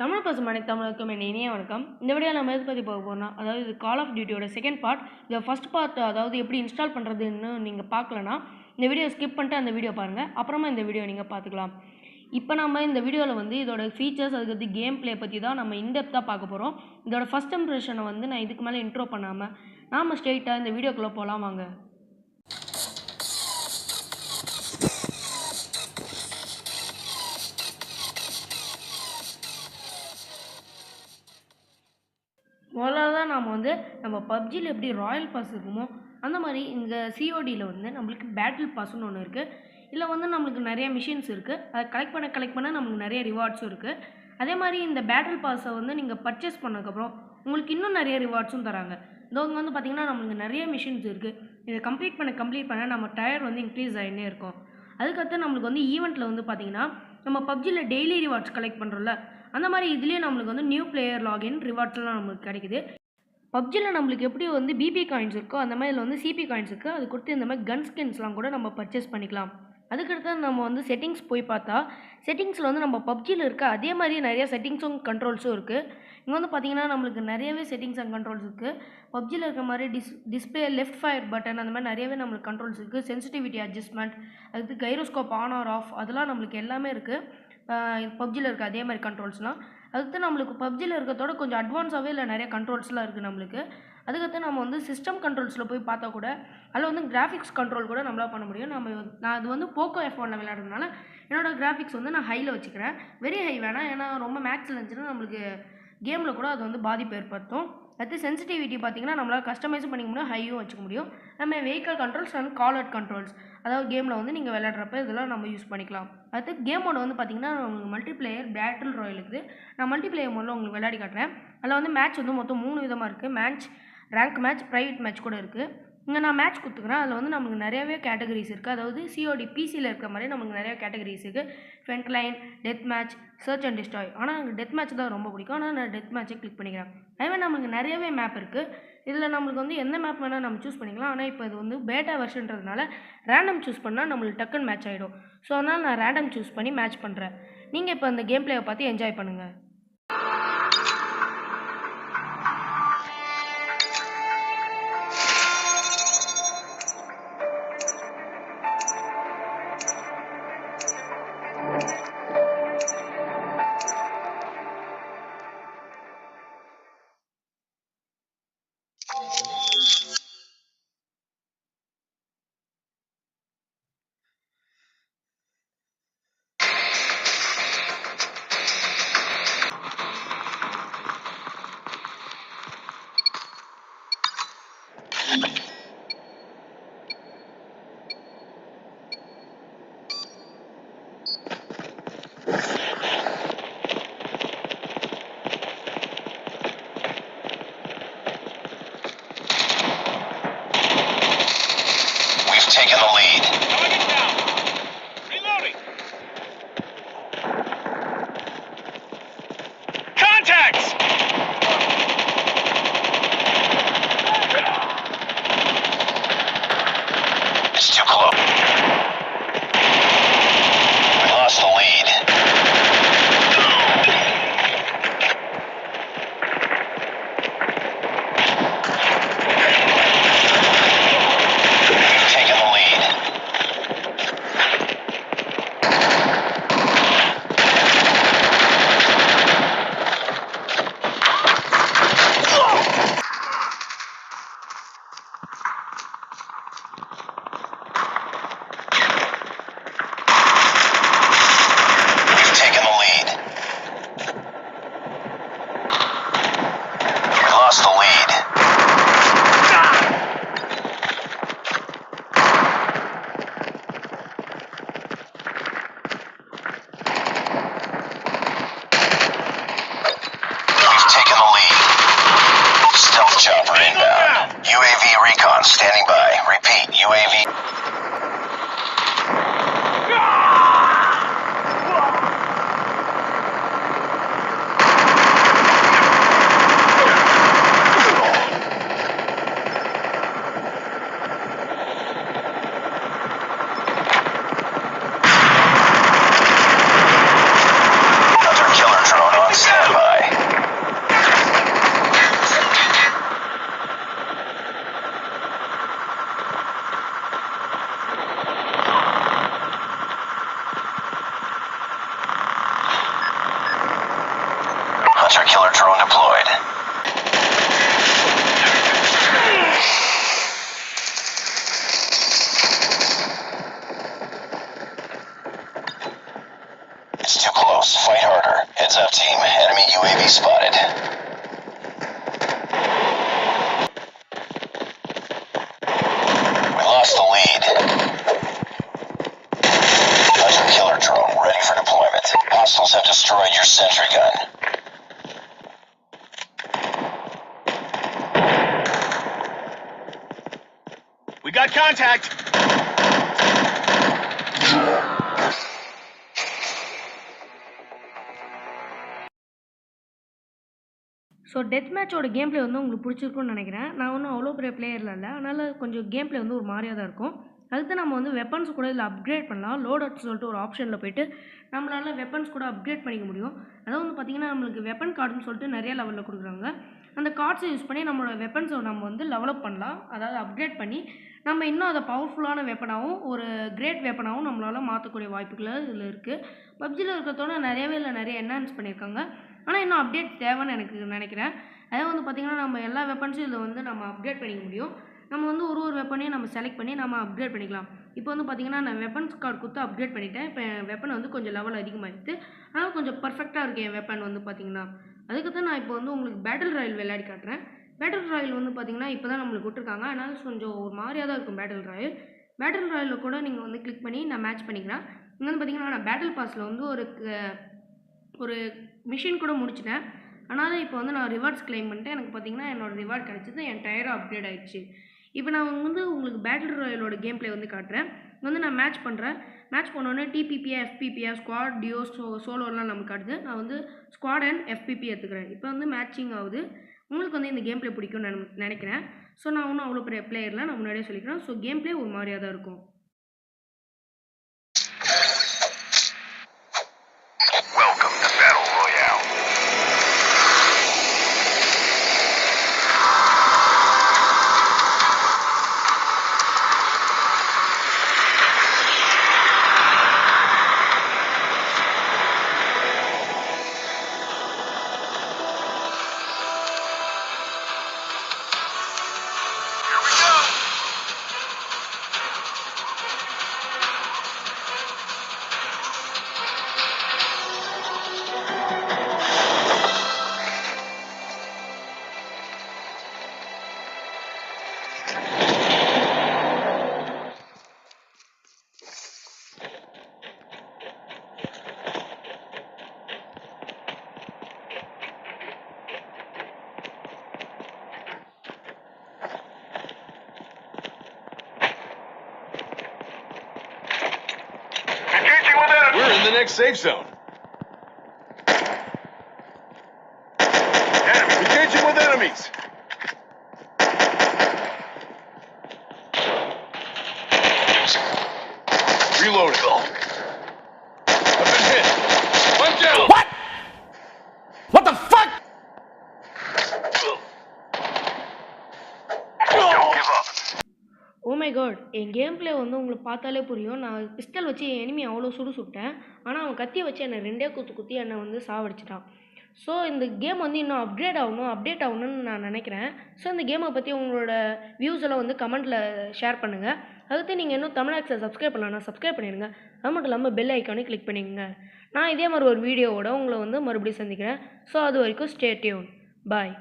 தமிழ் பசும் அனைத்து தமிழுக்கும் என் இனிய வணக்கம். இந்த வீடியோ நம்ம எது பற்றி பார்க்க போகிறோம்னா, அதாவது இது கால் ஆஃப் டியூட்டியோட செகண்ட் பார்ட். இதை ஃபஸ்ட் பார்ட் அதாவது எப்படி இன்ஸ்டால் பண்ணுறதுன்னு நீங்கள் பார்க்கலன்னா இந்த வீடியோ ஸ்கிப் பண்ணிட்டு அந்த வீடியோ பாருங்கள், அப்புறமா இந்த வீடியோ நீங்கள் பார்த்துக்கலாம். இப்போ நம்ம இந்த வீடியோவில் வந்து இதோட ஃபீச்சர்ஸ், அதுக்கு கேம் ப்ளே பற்றி தான் நம்ம இன்டெப்த்தாக பார்க்க போகிறோம். இதோட ஃபஸ்ட் இம்ப்ரெஷனை வந்து நான் இதுக்கு மேலே இன்ட்ரோ பண்ணாமல் நாம் ஸ்ட்ரெயிட்டாக இந்த வீடியோக்குள்ளே போகலாம் வாங்க. முதல்ல தான் நாம் வந்து நம்ம பப்ஜியில் எப்படி ராயல் பாஸ் இருக்குமோ அந்த மாதிரி இந்த சிஓடியில் வந்து நம்மளுக்கு பேட்டில் பாஸ்ன்னு ஒன்று இருக்குது. இதில் வந்து நம்மளுக்கு நிறைய மிஷின்ஸ் இருக்குது. அதை கலெக்ட் பண்ண நம்மளுக்கு நிறைய ரிவார்ட்ஸும் இருக்குது. அதே மாதிரி இந்த பேட்டில் பாஸை வந்து நீங்கள் பர்ச்சேஸ் பண்ணதுக்கப்புறம் உங்களுக்கு இன்னும் நிறைய ரிவார்ட்ஸும் தராங்க. இங்கே வந்து பார்த்திங்கன்னா நம்மளுக்கு நிறைய மிஷின்ஸ் இருக்குது. இதை கம்ப்ளீட் பண்ண நம்ம டயர் வந்து இன்க்ரீஸ் ஆகினே இருக்கும். அதுக்கடுத்து நம்மளுக்கு வந்து ஈவெண்ட்டில் வந்து பார்த்திங்கன்னா நம்ம பப்ஜியில் டெய்லி ரிவார்ட்ஸ் கலெக்ட் பண்ணுறோம்ல, அந்த மாதிரி இதுலேயே நம்மளுக்கு வந்து நியூ பிளேயர் லாகின் ரிவார்ட்ஸ்லாம் நம்மளுக்கு கிடைக்குது. பப்ஜியில் நம்மளுக்கு எப்படி வந்து பிபி காயின்ஸ் இருக்கோ அந்த மாதிரி இதில் வந்து சிபி காயின்ஸ் இருக்குது. அது கொடுத்து இந்த மாதிரி கன் ஸ்கின்ஸ்லாம் கூட நம்ம பர்ச்சேஸ் பண்ணிக்கலாம். அதுக்கடுத்து நம்ம வந்து செட்டிங்ஸ் போய் பார்த்தா செட்டிங்ஸில் வந்து நம்ம பப்ஜியில் இருக்க அதே மாதிரி நிறைய செட்டிங்ஸும் கண்ட்ரோல்ஸும் இருக்குது. இங்கே வந்து பார்த்திங்கன்னா நம்மளுக்கு நிறையவே செட்டிங்ஸ் அண்ட் கண்ட்ரோல்ஸ் இருக்குது. பப்ஜியில் இருக்க மாதிரி டிஸ்பிளே லெஃப்ட் ஃபயர் பட்டன் அந்த மாதிரி நிறையவே நம்மளுக்கு கண்ட்ரோல்ஸ் இருக்குது. சென்சிட்டிவிட்டி அட்ஜஸ்ட்மெண்ட், அதுக்கு கைரோஸ்கோப் ஆன் ஆர் ஆஃப், அதெல்லாம் நம்மளுக்கு எல்லாமே இருக்குது பப்ஜியில் இருக்க அதே மாதிரி கண்ட்ரோல்ஸ்லாம். அதுக்கு நம்மளுக்கு பப்ஜியில் இருக்கிறதோட கொஞ்சம் அட்வான்ஸாகவே இல்லை நிறைய கண்ட்ரோல்ஸ்லாம் இருக்குது நம்மளுக்கு. அதுக்கடுத்து நம்ம வந்து சிஸ்டம் கண்ட்ரோல்ஸில் போய் பார்த்தா கூட அதில் வந்து கிராஃபிக்ஸ் கண்ட்ரோல் கூட நம்மளால் பண்ண முடியும். நான் அது வந்து போக்கோ F1 விளையாடுறதுனால என்னோடய கிராஃபிக்ஸ் வந்து நான் ஹையில் வச்சுக்கிறேன். வெரி ஹை வேணாம், ஏன்னா ரொம்ப மேக்ஸில் இருந்துச்சுன்னா நம்மளுக்கு கேமில் கூட அது வந்து பாதிப்பு ஏற்படுத்தும். அடுத்து சென்சிட்டிவிட்டி பார்த்திங்கன்னா நம்மளால் கஸ்டமைஸும் பண்ணிக்க முடியும், ஹையும் வச்சுக்க முடியும். நம்ம vehicle controls and call out controls, அதாவது கேமில் வந்து நீங்கள் விளையாடுறப்ப இதெல்லாம் நம்ம யூஸ் பண்ணிக்கலாம். அடுத்து கேம் மோட் வந்து பார்த்திங்கன்னா உங்களுக்கு மல்டிப்ளேயர் பேட்டில் ராயல் இருக்குது. நான் மல்டிப்ளேயர் மோடில் உங்களுக்கு விளையாடி காட்டுறேன். அதில் வந்து மேட்ச் வந்து மொத்தம் 3 விதமாக இருக்குது. Match, rank match, private match கூட இருக்குது. இங்கே நான் மேட்ச் கொடுத்துக்கிறேன். அதில் வந்து நமக்கு நிறையவே கேட்டகரிஸ் இருக்குது. அதாவது சிஓடி பிசியில் இருக்கிற மாதிரி நமக்கு நிறைய கேட்டகரிஸ் இருக்குது. Front line, death match, search and destroy. ஆனால் எனக்கு டெத் மேட்ச் தான் ரொம்ப பிடிக்கும். ஆனால் நான் டெத் மேட்ச்சை கிளிக் பண்ணிக்கிறேன். அதேமாதிரி நமக்கு நிறையவே மேப் இருக்குது. இதில் நம்மளுக்கு வந்து எந்த மேப் வேணால் நம்ம சூஸ் பண்ணிக்கலாம். ஆனால் இப்போ இது வந்து பேட்டா வெர்ஷன்றதுனால ரேண்டம் சூஸ் பண்ணால் நம்மளுக்கு டக்குன்னு மேட்ச் ஆகிடும். ஸோ அதனால் நான் ரேண்டம் சூஸ் பண்ணி மேட்ச் பண்ணுறேன். நீங்கள் இப்போ அந்த கேம் பிளேயை பார்த்து என்ஜாய் பண்ணுங்கள். Taking the lead. Target down. Reloading. Contacts. It's too close. We lost the lead. Chopper inbound. UAV recon standing by. Repeat, UAV. Another killer drone on standby. Hunter killer drone deployed. It's too close. Fight harder. Heads up, team. Enemy UAV spotted. We lost the lead. Hunter killer drone ready for deployment. Hostiles have destroyed your sentry gun. We got contact. So death மேட்சோட game play வந்து உங்களுக்கு பிடிச்சிருக்குன்னு நினைக்கிறேன். நான் ஒன்றும் அவ்வளோ பெரிய பிளேயரில் இல்லை, அதனால் கொஞ்சம் கேம் பிளே வந்து ஒரு மாதிரியாக தான் இருக்கும். அடுத்து நம்ம வந்து வெப்பன்ஸ் கூட இதில் அப்கிரேட் பண்ணலாம். லோடர்ஸ் சொல்லிட்டு ஒரு ஆப்ஷனில் போய்ட்டு நம்மளால் வெப்பன்ஸ் கூட அப்கிரேட் பண்ணிக்க முடியும். அதாவது வந்து பார்த்திங்கன்னா நம்மளுக்கு வெப்பன் கார்டுன்னு சொல்லிட்டு நிறைய லெவலில் கொடுக்குறாங்க. அந்த கார்ட்ஸை யூஸ் பண்ணி நம்மளோட வெப்பன்ஸை நம்ம வந்து டெவலப் பண்ணலாம். அதாவது அப்கிரேட் பண்ணி நம்ம இன்னும் அதை பவர்ஃபுல்லான வெப்பனாகவும் ஒரு கிரேட் வெப்பனாகவும் நம்மளால் மாற்றக்கூடிய வாய்ப்புகள் இதில் இருக்குது. பப்ஜியில் இருக்கிறதோட நிறைய என்ஹான்ஸ் பண்ணியிருக்காங்க. ஆனால் இன்னும் அப்டேட் தேவைன்னு எனக்கு நினைக்கிறேன். அதாவது வந்து பார்த்திங்கன்னா நம்ம எல்லா வெப்பன்ஸும் இதில் வந்து நம்ம அப்கிரேட் பண்ணிக்க முடியும். நம்ம வந்து ஒரு வெப்பனையும் நம்ம செலக்ட் பண்ணி நம்ம அப்கிரேட் பண்ணிக்கலாம். இப்போ வந்து பார்த்திங்கன்னா நான் வெப்பன்ஸ் கார்டு கொடுத்து அப்கிரேட் பண்ணிட்டேன். இப்போ என் வெப்பன் வந்து கொஞ்சம் லெவல் அதிகமாகிடுது. ஆனால் கொஞ்சம் பர்ஃபெக்டாக இருக்குது என் வெப்பன் வந்து பார்த்திங்கன்னா. அதுக்கு தான் நான் இப்போ வந்து உங்களுக்கு பேட்டில் ராயல் விளையாடி காட்டுறேன். பேட்டில் ராயல் வந்து பார்த்திங்கன்னா இப்போ தான் நம்மளுக்கு விட்டுருக்காங்க. அதனால் கொஞ்சம் ஒரு மாதிரியாக தான் இருக்கும் பேட்டில் ராயல். பேட்டில் ராயலில் கூட நீங்கள் வந்து கிளிக் பண்ணி நான் மேட்ச் பண்ணிக்கிறேன். இங்கே வந்து பார்த்திங்கன்னா நான் பேட்டில் பாஸில் வந்து ஒரு மிஷின் கூட முடிச்சிட்டேன். அதனால் இப்போ வந்து நான் ரிவார்ட்ஸ் கிளைம் பண்ணிட்டு எனக்கு பார்த்திங்கன்னா என்னோடய ரிவார்ட் கிடச்சிது. என் டயரும் அப்கிரேட் ஆகிடுச்சு. இப்போ நான் வந்து உங்களுக்கு பேட்டில் ராயலோட கேம் பிளே வந்து காட்டுறேன். வந்து நான் மேட்ச் பண்ணுறேன். மேட்ச் பண்ணோன்னே டிபிபியா, எஃபிபியா, ஸ்குவாட், டியோ, சோலோலாம் நமக்கு காட்டுது. நான் வந்து ஸ்குவாட் அண்ட் எஃபிபி எடுத்துக்கிறேன். இப்போ வந்து மேட்சிங் ஆகுது. உங்களுக்கு வந்து இந்த கேம் பிளே பிடிக்கும்னு நினைக்கிறேன். ஸோ நான் ஒன்றும் அவ்வளோ பெரிய பிளேயர்லாம் நான் முன்னாடியே சொல்லிக்கிறேன். ஸோ கேம் பிளே ஒரு மாதிரியாக தான் இருக்கும். Welcome to Battle Royale. Here we go. Engaging with enemy. We're in the next safe zone. Engaging with enemies. Reloading. I've been hit. I'm down. What? What the fuck? Don't give up. Oh my God, என் game play வந்து உங்களுக்கு பார்த்தாலே புரியும். நான் pistol வச்சு என் enemy அவ்வளோ சுட்டேன். ஆனால் அவன் கத்தியை வச்சு என்னை 2 குத்தி என்னை வந்து சாவடிச்சிட்டான். ஸோ இந்த கேம் வந்து இன்னும் அப்டேட் ஆகணும்னு நான் நினைக்கிறேன். ஸோ இந்த கேமை பற்றி உங்களோட வியூஸ் எல்லாம் வந்து கமெண்ட்டில் ஷேர் பண்ணுங்கள். அதுக்கு நீங்கள் இன்னும் தமிழாக்ஸை சப்ஸ்கிரைப் பண்ணலாம், சப்ஸ்கிரைப் பண்ணிடுங்க. அது மட்டும் இல்லாமல் பெல் ஐக்கானே கிளிக் பண்ணிக்கோங்க. நான் இதே மாதிரி ஒரு வீடியோவோட உங்களை வந்து மறுபடியும் சந்திக்கிறேன். ஸோ அது வரைக்கும் ஸ்டே டியூன். பாய்.